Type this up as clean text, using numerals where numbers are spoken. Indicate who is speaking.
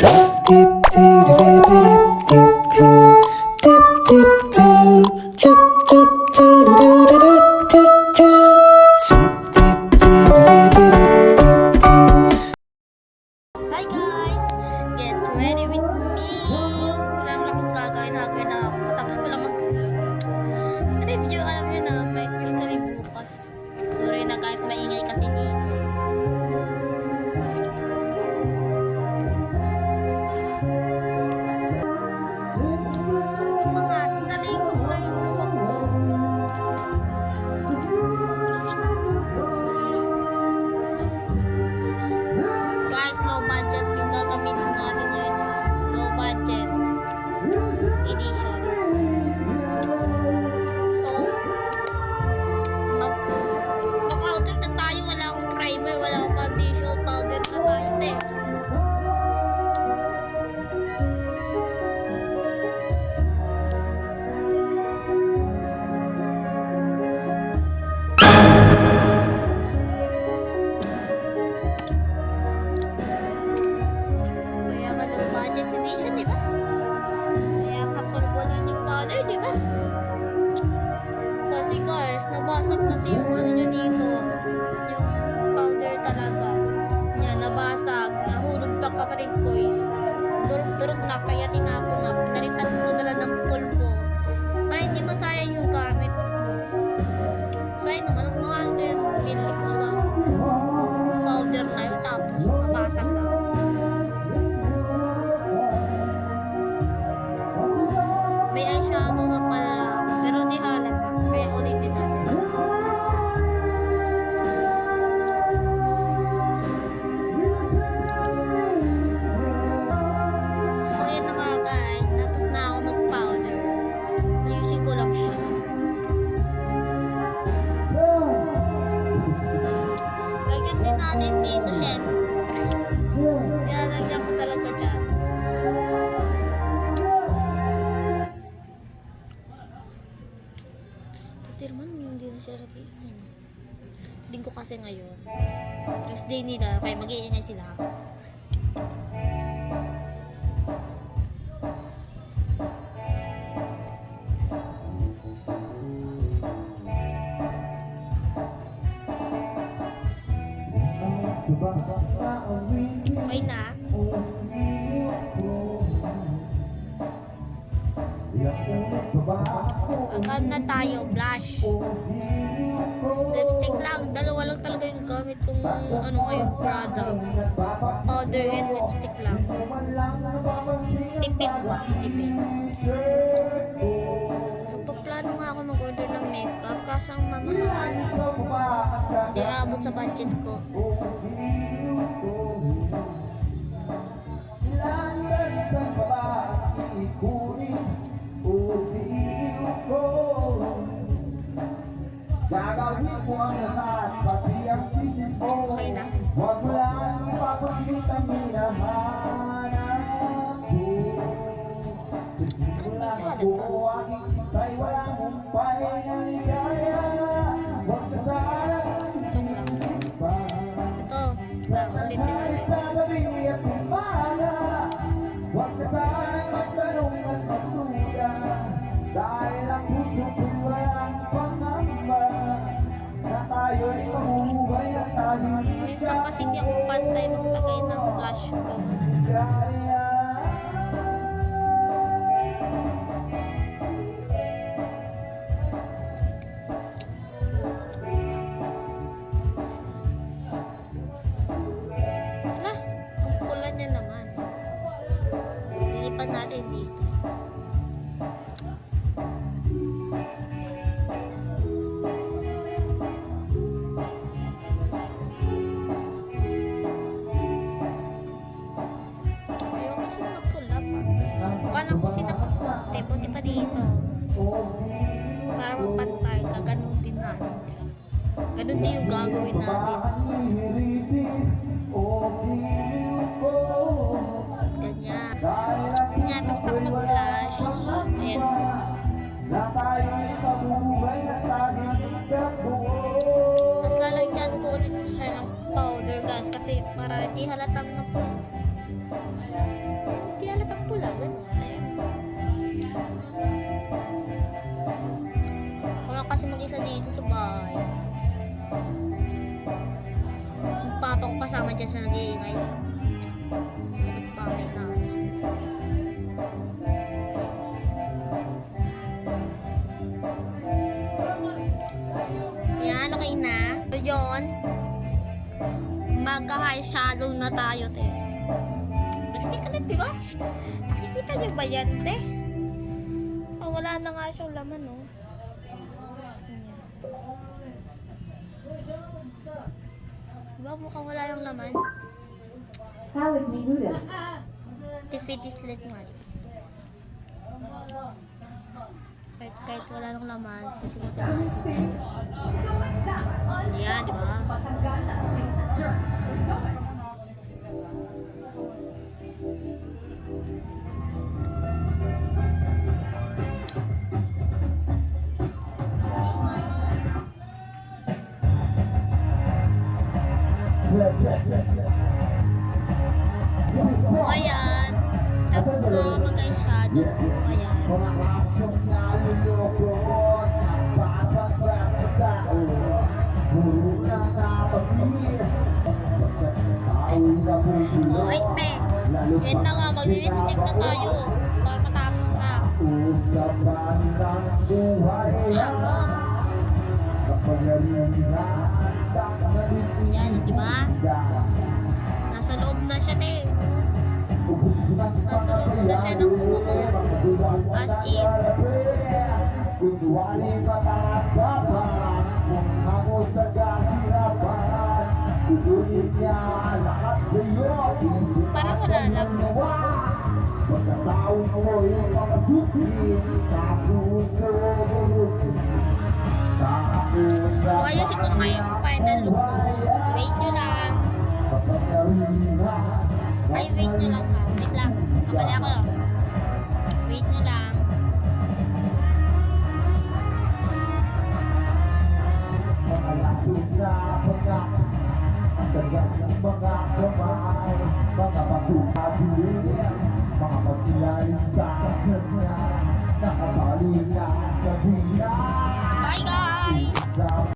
Speaker 1: Hi guys! Get ready with me! Wala naman akong gagawin hagawin na patapos ko lang mag-review. Alam nyo na, may quiz kami bukas. Sorry na guys, maingay kasi dito. So ito mga, dalayin ko muna yung buhok ko. Guys, low budget yung gagamitin natin yun. Low budget edition. So, mag-powder na tayo. Wala akong primer, wala akong foundation. Powder na tayo, te. Kaya ka low budget edition, di ba? Kaya kapulbulan yung powder, di ba? Kasi guys, nabasag kasi yung ano nyo dito. Yung powder talaga. Yan, nabasag. Nahulog ng kapatid ko eh. Durog-durog na, kaya tinapon na. Pinalitan ko na lang ng pulpo. Para hindi masayang yung gamit. Sayang naman ang mahal din. Binili ko sa powder na yun. Tapos, nabasag na. May eyeshadow na pala. Pero di halata. Kaya ulitin natin. So, yan na nga guys. Tapos na ako mag-powder. Ayusin ko lang siya. Lagyan din natin dito, syempre. Ilalagyan ko talaga dyan. Pati naman, hindi na sila nabihin. Linggo kasi ngayon. Rest day nila, kaya mag-iingay sila. Okay na. Agad na tayo, blush. Lipstick lang, dalawa lang talaga yung gamit kong ano ngayon, product. Powder and lipstick lang. Tipid ba? Tipid. Nagpaplano nga ako mag-order ng makeup kasi ang mamahal. Hindi aabot sa budget ko. Okay na. Parang di siya halata. Ito lang. Ulitin natin. Minsan kasi di ako pantay maglagay ng blush ko. Wala, ang pula niya naman. Lilipan natin dito. Buti pa dito. Para mapantay, gaganon din natin siya. Ganon din yung gagawin natin. Ganyan. Ganyan, tapos ako mag-blush. Ayan. Tapos lalagyan ko ulit siya ng powder guys kasi para hindi halatang na po. dyan sa nag-iingay. Sa kapitbahay na. Yan, okay na. So, yun. Magka-high shadow na tayo, te. Lipstick ulit, di ba? Nakikita niyo ba yan, te? Oh, wala na nga siyang laman, no? Diba mukhang wala yung laman?
Speaker 2: How would we do this?
Speaker 1: Defeat slit nga. Kahit wala nang laman, sisimutin natin. Yan, di ba? So, ayan. Tapos na mag-eyeshadow. Ayan. Oh, ay, te. Yan na nga. Mag-lipstick na tayo. Para matapos na. Sabot. Yan, di ba? Nasa loob na siya, te. Nasa loob na siya ng kuko ko. As in. Parang wala lang, no? So, ayusin ko na kayo yung final look ko. Wait nyo lang. Ay, wait nyo lang ha. Wait lang. Kamali ako. Wait nyo lang. Bye guys!